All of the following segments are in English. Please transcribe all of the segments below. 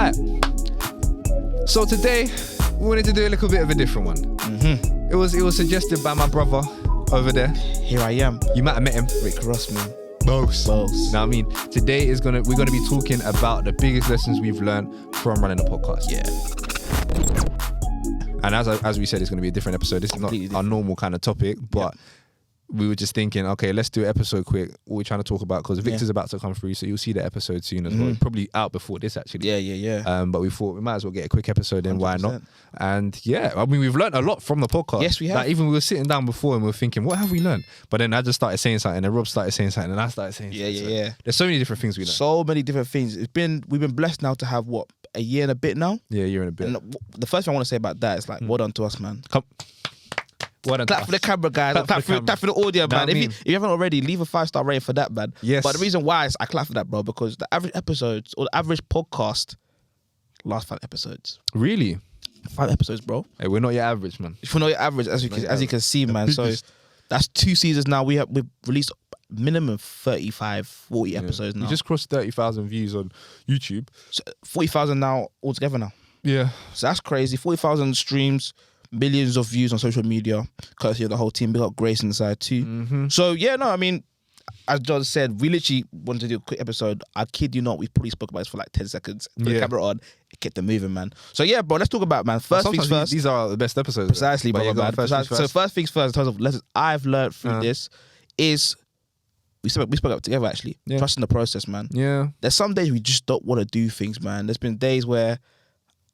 Alright, so today we wanted to do a little bit of a different one. Mm-hmm. It was suggested by my brother over there. Here I am. You might have met him. Rick Ross, man. Boss. Boss. Know what I mean? Today we're gonna be talking about the biggest lessons we've learned from running a podcast. Yeah. And as we said, it's gonna be a different episode. This is not our normal kind of topic, but we were just thinking, okay, let's do an episode quick. What we're trying to talk about, because Victor's about to come through, so you'll see the episode soon as well. It's probably out before this, actually. Yeah. But we thought we might as well get a quick episode in. 100%. Why not? And yeah, I mean, we've learned a lot from the podcast. Yes, we have. Like, even we were sitting down before and we were thinking, what have we learned? But then I just started saying something, and Rob started saying something, and I started saying something. Yeah. There's so many different things we learned. So many different things. We've been blessed now to have a year and a bit now. Yeah, a year and a bit. And the first thing I want to say about that is well done to us, man. Well done. Clap for the camera, guys. Clap for the audio, man. If you haven't already, leave a 5-star rating for that, man. Yes. But the reason why I clap for that, bro, because the average episodes or the average podcast last 5 episodes. Really? 5 episodes, bro. Hey, we're not your average, man. If we're not your average, as you can see, man. So that's 2 seasons now. We've released minimum 35, 40 episodes now. We just crossed 30,000 views on YouTube. So 40,000 now altogether now. Yeah. So that's crazy. 40,000 streams, millions of views on social media, courtesy of the whole team. We got Grace inside too. Mm-hmm. So yeah, no, I mean, as John said, we literally wanted to do a quick episode. I kid you not, we probably spoke about this for like 10 seconds. Put the camera on, kept them moving, man. So yeah, bro, let's talk about, man. First things first. These are the best episodes. Precisely, bro. man. So first things first, in terms of lessons I've learned through this is we spoke about it together actually. Yeah. Trusting the process, man. Yeah. There's some days we just don't want to do things, man. There's been days where,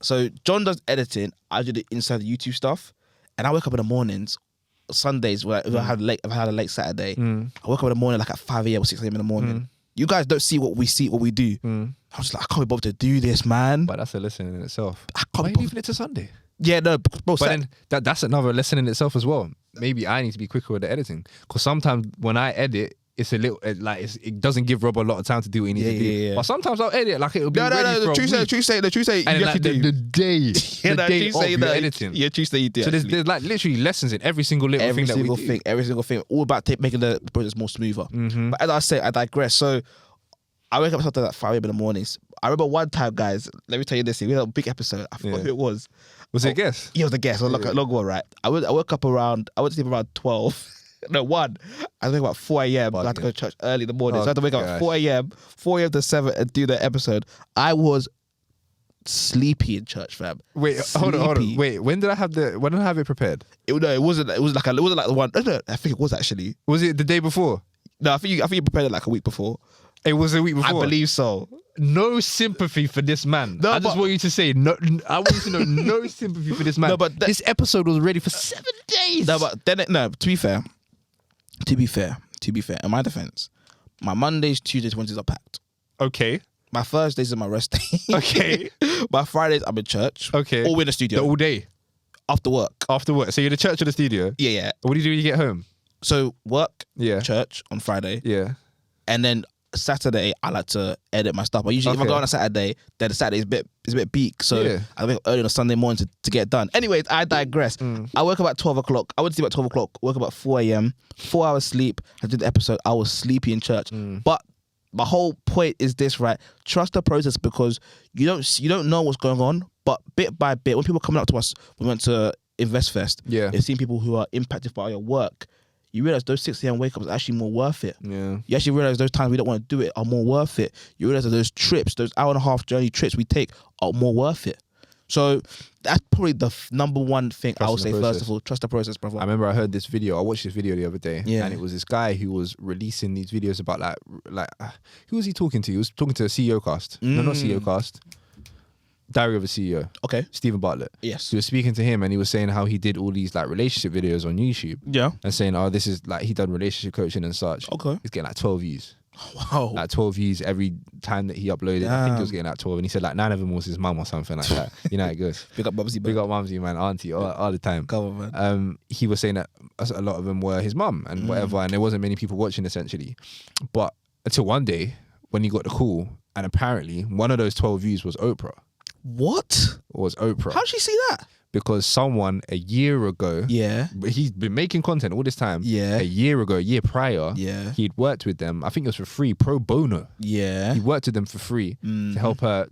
so John does editing, I do the inside the YouTube stuff, and I wake up in the mornings, Sundays where if I had a late Saturday, I wake up in the morning like at 5 a.m. or 6 a.m. in the morning. You guys don't see what we do. I'm just like, I can't be bothered to do this, man. But that's a lesson in itself. I Why can't are be you bothered. leaving it to Sunday? Yeah, no, bro. But then that's another lesson in itself as well. Maybe I need to be quicker with the editing, because sometimes when I edit, it's a little it doesn't give Rob a lot of time to do what he needs to do. Yeah. But sometimes I'll edit like it'll be ready for the a truth week. say, And you like actually do. the day of your editing. Yeah, Tuesday you do. So there's like literally lessons in every single little thing that we do. Every single thing, all about making the process more smoother. But as I say, I digress. So I wake up something like 5 a.m. in the mornings. I remember one time, guys, let me tell you this, we had a big episode. I forgot who it was. Was it a guest? Yeah, it was a guest. It was like a long one, right? I woke up around, I went to sleep around 12. No, 1. I was waking up at 4 a.m. I had to go to church early in the morning. So I had to wake up at 4 a.m. to 7 and do the episode. I was sleepy in church, fam. Wait, hold on. Wait, when did I have it prepared? It wasn't like the one. No, I think it was actually. Was it the day before? No, I think you prepared it like a week before. It was a week before. I believe so. No sympathy for this man. No, I just want you to say no. I want you to know no sympathy for this man. No, but this episode was ready for 7 days. No, but then to be fair, in my defense, my Mondays, Tuesdays, Wednesdays are packed. Okay. My Thursdays are my rest day. Okay. My Fridays I'm in church. Okay. Or in the studio. All day. After work. So you're in the church or the studio? Yeah. What do you do when you get home? So work, Yeah. church on Friday. Yeah. And then Saturday I like to edit my stuff. But usually if I go on a Saturday, then the Saturday is a bit peak. So I wake up early on a Sunday morning to get it done. Anyways, I digress. I woke up at 12 o'clock. I went to sleep at 12 o'clock. Woke up at 4 a.m. 4 hours sleep. I did the episode. I was sleepy in church. But my whole point is this, right? Trust the process, because you don't know what's going on. But bit by bit, when people coming up to us, we went to InvestFest. Yeah. They've seen people who are impacted by your work. You realize those 6 a.m. wake ups are actually more worth it. Yeah. You actually realize those times we don't want to do it are more worth it. You realize that those trips, those hour-and-a-half journey trips we take are more worth it. So that's probably the number one thing I would say first of all. Trust the process, brother. I remember I heard this video. I watched this video the other day. Yeah. And it was this guy who was releasing these videos about who was he talking to? He was talking to a CEO cast. No, not CEO cast. Diary of a CEO. Okay. Stephen Bartlett. Yes. He was speaking to him and he was saying how he did all these like relationship videos on YouTube. Yeah. And saying, oh, this is like, he done relationship coaching and such. Okay. He's getting like 12 views. Wow. Like 12 views every time that he uploaded. I think he was getting like 12. And he said like 9 of them was his mum or something like that. You know how it goes. Big up Mumsy, Big up Mumsy, man, auntie, all the time. Come on, man. He was saying that a lot of them were his mum and whatever, and there wasn't many people watching essentially. But until one day when he got the call, and apparently one of those 12 views was Oprah. What? Was Oprah. How'd she see that? Because someone a year ago, he's been making content all this time. Yeah. A year prior, he'd worked with them. I think it was for free, pro bono. Yeah. He worked with them for free to help her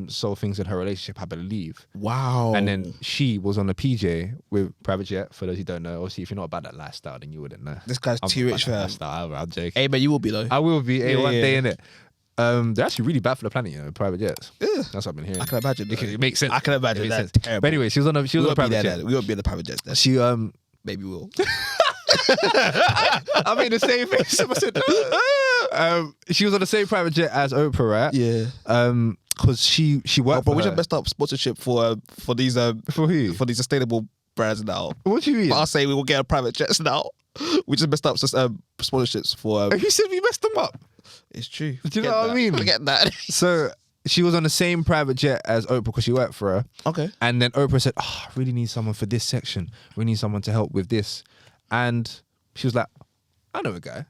solve things in her relationship, I believe. Wow. And then she was on a PJ with private jet. For those who don't know, obviously, if you're not about that lifestyle, then you wouldn't know. This guy's too rich for her. I'm joking. Hey, but you will be though. I will be. One day in it. They're actually really bad for the planet, private jets. That's what I've been hearing. I can imagine. It makes sense. I can imagine. That's terrible. But anyway, she was on a private jet. We won't be in the private jet. Then. She maybe we'll. I made the same face. I said, she was on the same private jet as Oprah, right? Yeah. Because she worked. But we should messed up sponsorship for these for who? For these sustainable brands now. What do you mean? But I'll say we will get a private jets now. We just messed up sponsorships for. Who said we messed them up? It's true. Do you know what I mean? Forget that. So she was on the same private jet as Oprah because she worked for her. Okay. And then Oprah said, I really need someone for this section. We need someone to help with this. And she was like, I know a guy.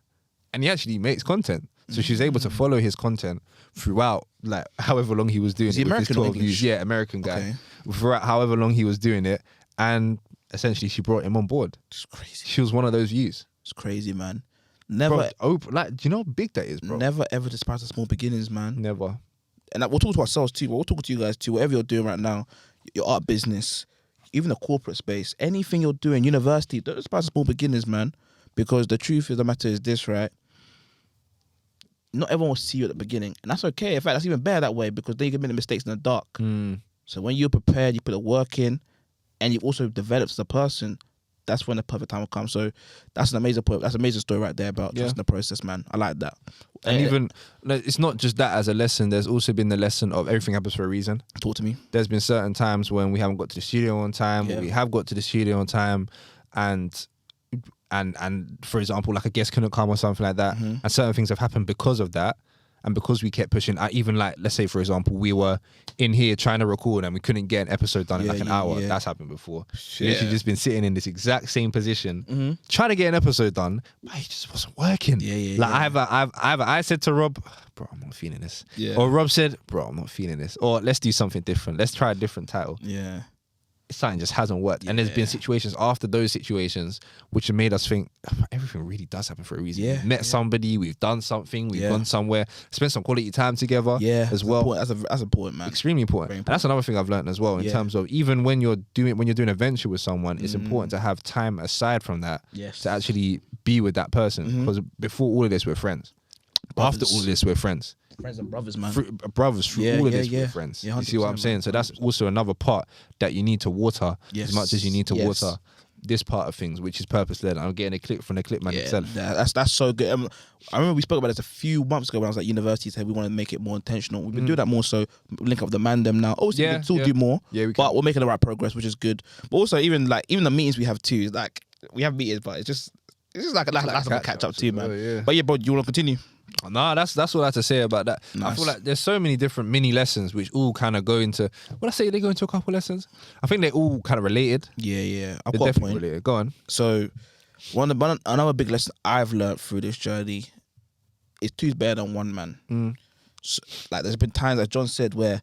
And he actually makes content. So she was able to follow his content throughout, like, however long he was doing it. Is he American or English? Views. Yeah, American guy. Okay. Throughout however long he was doing it. And essentially she brought him on board. It's crazy. She was one of those views. It's crazy, man. Never, bro, Oprah, like, do you know how big that is, bro? Never ever despise the small beginnings, man. Never. And like, we'll talk to ourselves too, but we'll talk to you guys too. Whatever you're doing right now, your art business, even the corporate space, anything you're doing, university, don't despise the small beginnings, man. Because the truth of the matter is this, right? Not everyone will see you at the beginning. And that's okay. In fact, that's even better that way because then you can make the mistakes in the dark. So when you're prepared, you put the work in, and you've also developed as a person, that's when the perfect time will come. So that's an amazing point. That's an amazing story right there about trusting the process, man. I like that. And even, it's not just that as a lesson. There's also been the lesson of everything happens for a reason. Talk to me. There's been certain times when we haven't got to the studio on time, or we have got to the studio on time, and for example, like a guest couldn't come or something like that, and certain things have happened because of that. And because we kept pushing, even like, let's say, for example, we were in here trying to record and we couldn't get an episode done in like an hour. That's happened before. We've literally just been sitting in this exact same position, trying to get an episode done, but it just wasn't working. I said to Rob, bro, I'm not feeling this. Or Rob said, bro, I'm not feeling this. Or let's do something different. Let's try a different title. Something just hasn't worked. And there's been situations after those situations which have made us think everything really does happen for a reason. We've met somebody, we've done something, we've gone somewhere, spent some quality time together as well. That's important, man. Extremely important. And that's another thing I've learned as well in terms of even when you're doing a venture with someone, it's important to have time aside from that to actually be with that person. Because before all of this, we're friends. After all of this, we're friends. Friends and brothers, man. Brothers through all of this, we're friends. You see what I'm saying? So that's also another part that you need to water as much as you need to water this part of things, which is purpose-led. I'm getting a clip from the clip man itself. That's so good. I remember we spoke about this a few months ago when I was at university. Said we want to make it more intentional. We've been doing that more. So link up with the mandem now. Obviously, we can still do more. But we're making the right progress, which is good. But also, even the meetings we have too. Is like we have meetings, but it's just like a catch up too, man. But yeah, bro, you want to continue? No, that's what I have to say about that. Nice. I feel like there's so many different mini lessons which all kind of go into. When I say they go into a couple lessons, I think they're all kind of related. Yeah. They're definitely related. Go on. So, another big lesson I've learned through this journey is two's better than one, man. So, like, there's been times, as John said, where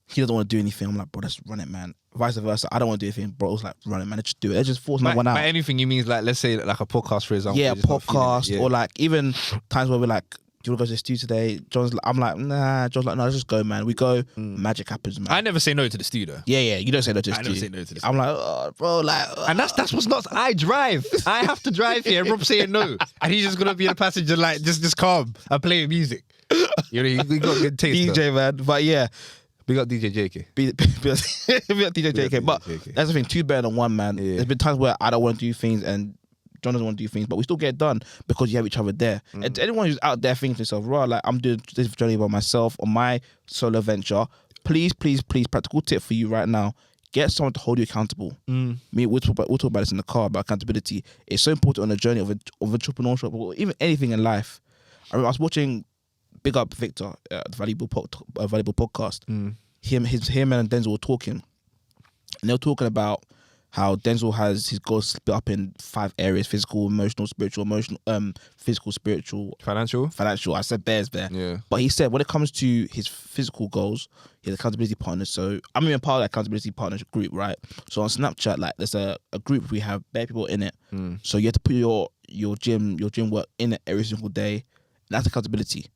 he doesn't want to do anything. I'm like, bro, let's run it, man. Vice versa, I don't want to do anything. Bro, it's like, run it, man. Let's just do it. Let's just force one out. By anything, you mean like, let's say like a podcast, for example. Yeah, a podcast. Or like, even times where we're like, do you want to go to the studio today? I'm like, nah. John's like, no, let's just go, man. We go, magic happens, man. I never say no to the studio. Yeah, you don't say no to the studio. I never say no to the studio. I'm like, oh, bro, like... And that's what's not... I drive. I have to drive here. Rob's saying no. And he's just going to be in a passenger, like, just calm and play music. You know, he got good taste, DJ, though. Man. But yeah... Big up DJ JK. Big up DJ JK. But that's the thing, two's better than one, man. There's been times where I don't want to do things and John doesn't want to do things, but we still get it done because you have each other there. And to anyone who's out there thinking to themselves, right, like I'm doing this journey by myself on my solo venture, please, practical tip for you right now, get someone to hold you accountable. We'll talk about this in the car, about accountability. It's so important on the journey of entrepreneurship or even anything in life. I remember I was watching Big Up Victor, the Valuable Podcast. Him and Denzel were talking. And they were talking about how Denzel has his goals split up in 5 areas: physical, emotional, spiritual, physical, spiritual, financial. I said bears there. Yeah. But he said when it comes to his physical goals, he has accountability partners. So I'm even part of that accountability partnership group, right? So on Snapchat, like there's a group, we have bare people in it. So you have to put your gym work in it every single day. That's accountability.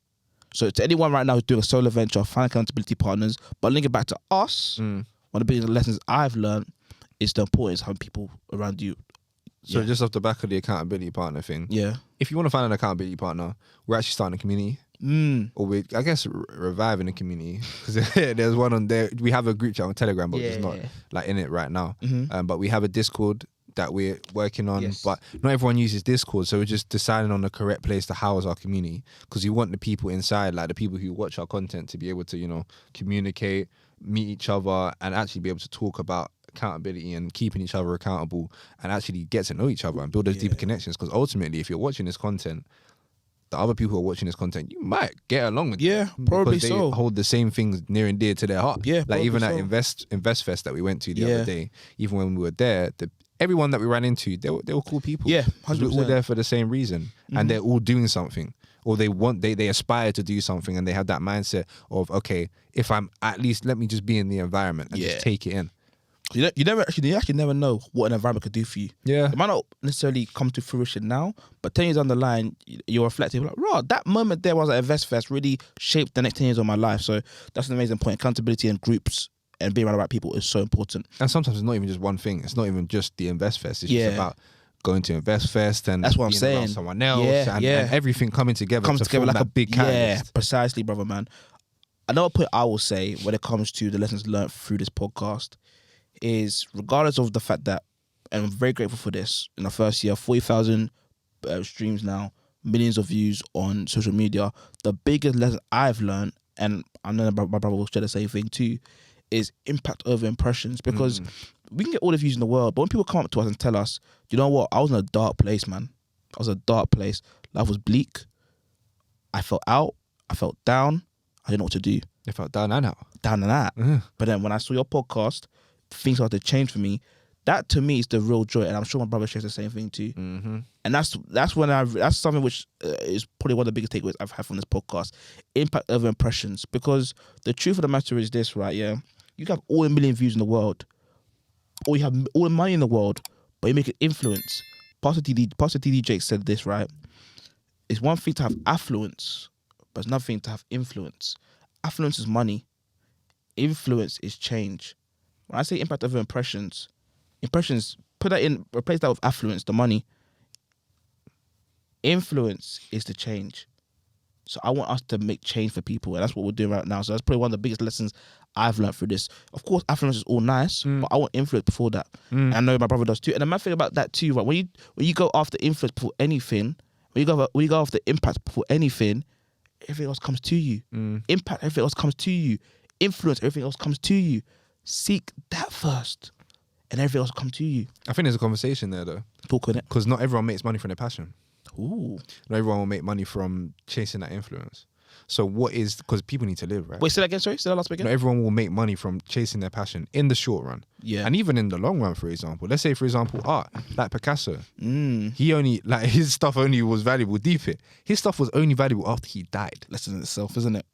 So to anyone right now who's doing a solo venture, find accountability partners. But link it back to us, one of the biggest lessons I've learned is the importance of having people around you. So just off the back of the accountability partner thing, if you want to find an accountability partner, we're actually starting a community. Or we, I guess, reviving a community, because there's one on there. We have a group chat on Telegram, but it's not like in it right now. But we have a Discord that we're working on, but not everyone uses Discord, so we're just deciding on the correct place to house our community, because you want the people inside, like the people who watch our content, to be able to, you know, communicate, meet each other, and actually be able to talk about accountability and keeping each other accountable, and actually get to know each other and build those deeper connections. Because ultimately, if you're watching this content, the other people who are watching this content, you might get along with them, probably because they hold the same things near and dear to their heart. Like even at Invest Fest that we went to the other day, even when we were there, everyone that we ran into, they were cool people. 100%. We were all there for the same reason, and they're all doing something, or they aspire to do something, and they have that mindset of, okay, if I'm at least, let me just be in the environment and just take it in. You actually never know what an environment could do for you. It might not necessarily come to fruition now, but 10 years down the line, you're reflecting, like, raw, that moment there was at Invest Fest really shaped the next 10 years of my life. So that's an amazing point. Accountability in groups and being around the right people is so important. And sometimes it's not even just one thing. It's not even just the Invest Fest. It's just about going to Invest Fest and that's what I'm being saying. around someone else and everything coming together like a big catalyst. Yeah, precisely, brother, man. Another point I will say when it comes to the lessons learned through this podcast is, regardless of the fact that, and I'm very grateful for this, in the first year, 40,000 streams now, millions of views on social media, the biggest lesson I've learned, and I know my brother will share the same thing too, is impact over impressions. Because we can get all the views in the world, but when people come up to us and tell us, you know what, I was in a dark place, man. I was in a dark place. Life was bleak. I felt out. I felt down. I didn't know what to do. You felt down and out. Down and out. But then when I saw your podcast, things started to change for me. That to me is the real joy, and I'm sure my brother shares the same thing too. And that's something which is probably one of the biggest takeaways I've had from this podcast: impact over impressions. Because the truth of the matter is this, right? Yeah, you can have all a million views in the world, or you have all the money in the world, but you make an influence. Pastor TD Jake said this, right? It's one thing to have affluence, but it's another thing to have influence. Affluence is money. Influence is change. When I say impact over impressions, put that in, replace that with affluence, the money. Influence is the change. So I want us to make change for people, and that's what we're doing right now. So that's probably one of the biggest lessons I've learned through this. Of course, affluence is all nice, but I want influence before that. And I know my brother does too. And the main thing about that too, right? When you go after influence before anything, when you go after impact before anything, everything else comes to you. Impact, everything else comes to you. Influence, everything else comes to you. Seek that first, and everything else will come to you. I think there's a conversation there though. Talk on it. Because not everyone makes money from their passion. Ooh. Not everyone will make money from chasing that influence. So because people need to live, right? Wait, say that again, sorry? Say that last bit again? Not everyone will make money from chasing their passion in the short run. Yeah. And even in the long run, for example. Let's say, for example, art, like Picasso. He only, like, his stuff only was valuable, deep it. His stuff was only valuable after he died. Lesson in itself, isn't it?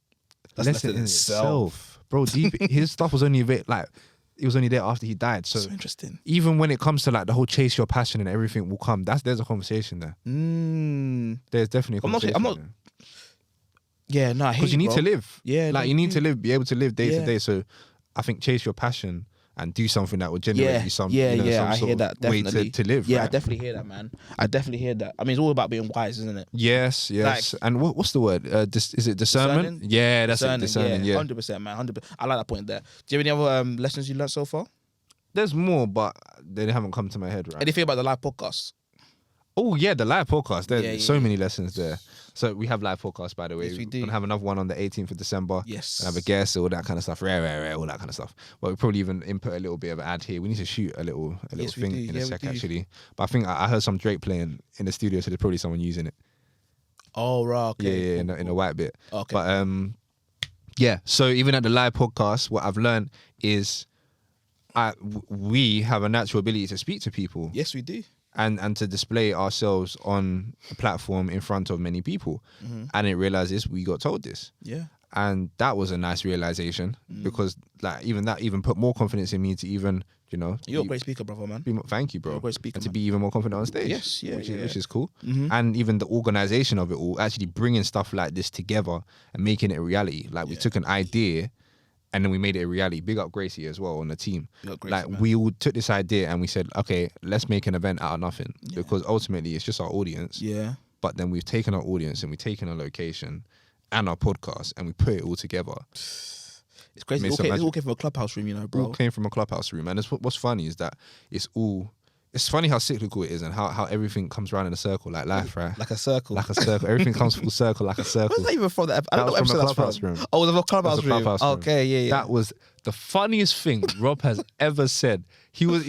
That's lesson in itself. Bro, deep, his stuff was only it was only there after he died. So interesting. Even when it comes to like the whole chase your passion and everything will come, there's a conversation there. There's definitely a conversation. I'm not. Yeah, no, because you need to live. Yeah, like you need to live, be able to live day to day. So I think chase your passion and do something that will generate you some. I hear that way definitely. to live. Yeah, right? I definitely hear that, man. I definitely hear that. I mean, it's all about being wise, isn't it? Yes. And what's the word? Is it discernment? Yeah, that's it. Discerning. Yeah, 100%, man. 100%. I like that point there. Do you have any other lessons you learned so far? There's more, but they haven't come to my head. Right. Anything about the live podcast? Oh yeah, the live podcast. There's so many lessons there. So we have live podcasts, by the way. Yes, we do. We're gonna have another one on the 18th of December. Yes. And have a guest, all that kind of stuff. Rare, all that kind of stuff. But we probably even input a little bit of an ad here. We need to shoot a little thing in a sec, actually. But I think I heard some Drake playing in the studio, so there's probably someone using it. Oh, right. Okay. Yeah, cool, in a white bit. Okay. But yeah. So even at the live podcast, what I've learned is we have a natural ability to speak to people. Yes, we do. And to display ourselves on a platform in front of many people. I didn't realize this. We got told this. Yeah. And that was a nice realization because like even put more confidence in me to even, you know. You're a great speaker, brother, man. Thank you, bro. You're a great speaker, and to be even more confident on stage. Yes, yeah, which is cool. And even the organization of it all, actually bringing stuff like this together and making it a reality. Like we took an idea and then we made it a reality. Big up Gracie as well on the team. Gracie, like man. we all took this idea and we said, okay, let's make an event out of nothing because ultimately it's just our audience. Yeah. But then we've taken our audience and we've taken a location and our podcast and we put it all together. It's crazy. It all came from a clubhouse room, you know, bro. All came from a clubhouse room. And what's funny is that it's funny how cyclical it is and how everything comes around in a circle, like life, right? Like a circle. Like a circle. Everything comes full circle, like a circle. Where's that even from? I don't know what from a episode clubhouse that's from. room. Oh, it was a clubhouse room. Okay, yeah. That was the funniest thing Rob has ever said. He was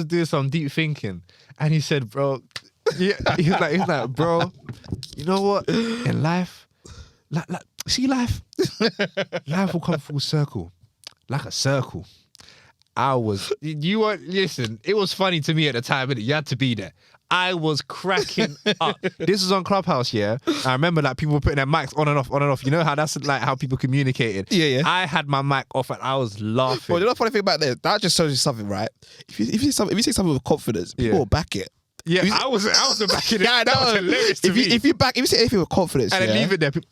doing some deep thinking, and he said, "Bro, yeah." He's like, "Bro, you know what? In life, like life will come full circle, like a circle." Listen, it was funny to me at the time, and you had to be there. I was cracking up. This was on Clubhouse, yeah. I remember like people were putting their mics on and off. You know how that's like how people communicated. Yeah. I had my mic off and I was laughing. Well, you know the funny thing about this? That just shows you something, right? If you say something with confidence, people will back it. Yeah, I was backing it. Yeah, that was hilarious to me. If you say anything with confidence, and then leave it there. People,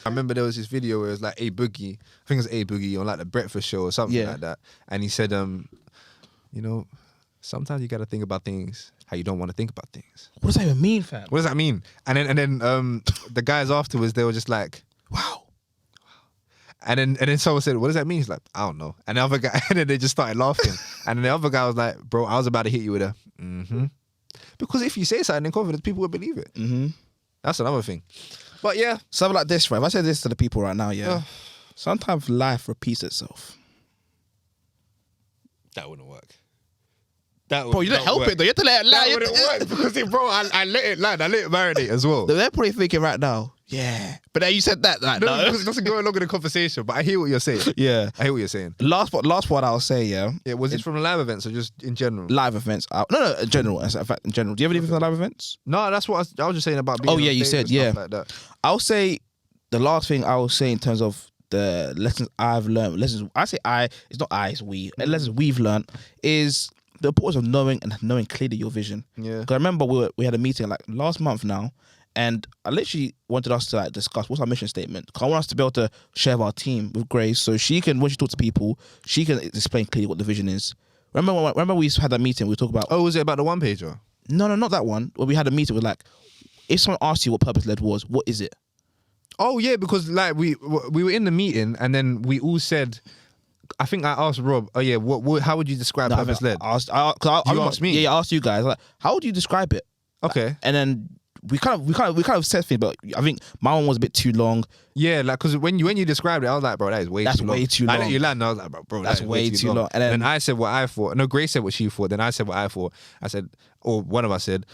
I remember there was this video where it was like A Boogie. I think it was A Boogie on like the Breakfast Show or something like that. And he said, you know, sometimes you got to think about things how you don't want to think about things. What does that even mean, fam? What does that mean? And then the guys afterwards, they were just like, wow. And then someone said, what does that mean? He's like, I don't know. And the other guy, and then they just started laughing. And then the other guy was like, bro, I was about to hit you with a, Because if you say something in confidence, people will believe it. That's another thing. But yeah. Something like this, right? If I say this to the people right now, sometimes life repeats itself. That wouldn't work. Bro, you didn't help it though. You have to let it land. That wouldn't work because, bro, I let it land. I let it marinate as well. They're probably thinking right now, yeah. But then you said that, like, no. Because it doesn't go along in the conversation, but I hear what you're saying. Yeah. I hear what you're saying. Last one I'll say, yeah. Yeah, was it from the live events or just in general? Live events. No, in general. In fact, in general. Do you have anything from the live events? No, that's what I was just saying about being on stage you said, and stuff like that. I'll say the last thing I will say in terms of the lessons I've learned, it's not I, it's we. The lessons we've learned is the importance of knowing clearly your vision. Yeah. Because I remember we had a meeting like last month now, and I literally wanted us to like discuss what's our mission statement. Because I want us to be able to share our team with Grace, so she can, when she talks to people, she can explain clearly what the vision is. Remember we had that meeting. We talked about. Oh, was it about the one pager? No, not that one. When we had a meeting with like, if someone asked you what purpose led was, what is it? Oh yeah, because like we were in the meeting and then we all said. I think I asked Rob, oh yeah, how would you describe purpose led? You asked me. Yeah, I asked you guys, like, how would you describe it? Okay. And then we kind of said things, but I think my one was a bit too long. Yeah, like because when you described it, I was like, bro, that is way too long. That's way too long. I let you land, and I was like, bro, that's way too long. And then I said what I thought. No, Grace said what she thought. Then I said what I thought. I said, or one of us said,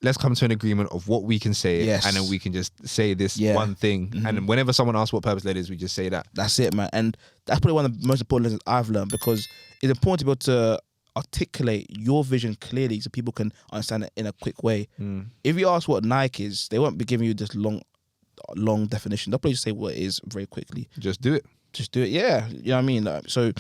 let's come to an agreement of what we can say, and then we can just say this one thing. And then whenever someone asks what purpose led is, we just say that. That's it, man. And that's probably one of the most important lessons I've learned, because it's important to be able to articulate your vision clearly so people can understand it in a quick way. If you ask what Nike is, they won't be giving you this long definition. They'll probably just say what it is very quickly. Just do it. Yeah. You know what I mean? So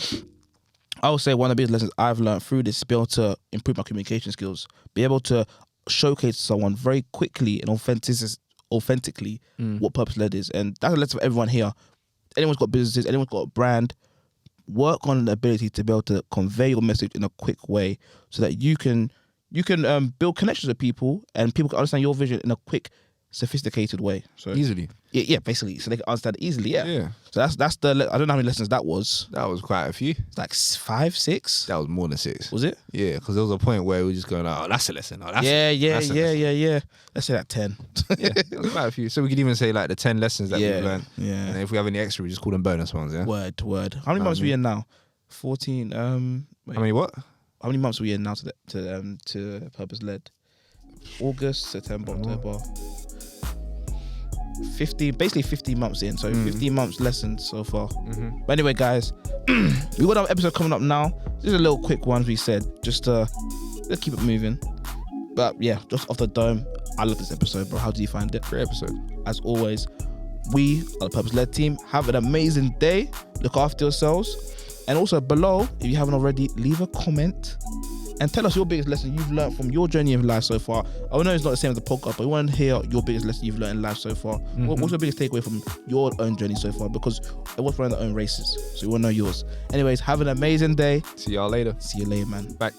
I would say one of the biggest lessons I've learned through this is be able to improve my communication skills, be able to showcase to someone very quickly and authentically what purpose led is. And that's a lesson for everyone here. Anyone's got businesses, anyone's got a brand, work on the ability to be able to convey your message in a quick way so that you can build connections with people and people can understand your vision in a quick, sophisticated way. So easily. Yeah, basically. So they can understand it easily, yeah. So that's I don't know how many lessons that was. That was quite a few. Like 5, 6? That was more than 6. Was it? Yeah, because there was a point where we were just going, oh, that's a lesson. Oh, that's yeah. Let's say that 10. Yeah, there was quite a few. So we could even say like the 10 lessons that we've learned. Yeah. And if we have any extra, we just call them bonus ones, yeah? Word. How many months are we in now? 14. How many what? How many months are we in now to Purpose Led? August, September, October. basically 15 months in. So 15 months lessons so far. But anyway, guys, we got another episode coming up now. This is a little quick one, we said, just to keep it moving. But yeah, just off the dome, I love this episode, bro. How do you find it? Great episode. As always, we are the Purpose-Led team. Have an amazing day. Look after yourselves. And also below, if you haven't already, leave a comment and tell us your biggest lesson you've learned from your journey of life so far. I know it's not the same as the podcast, but we want to hear your biggest lesson you've learned in life so far. What's your biggest takeaway from your own journey so far? Because everyone's running their own races, so we want to know yours. Anyways, have an amazing day. See y'all later. See you later, man. Bye.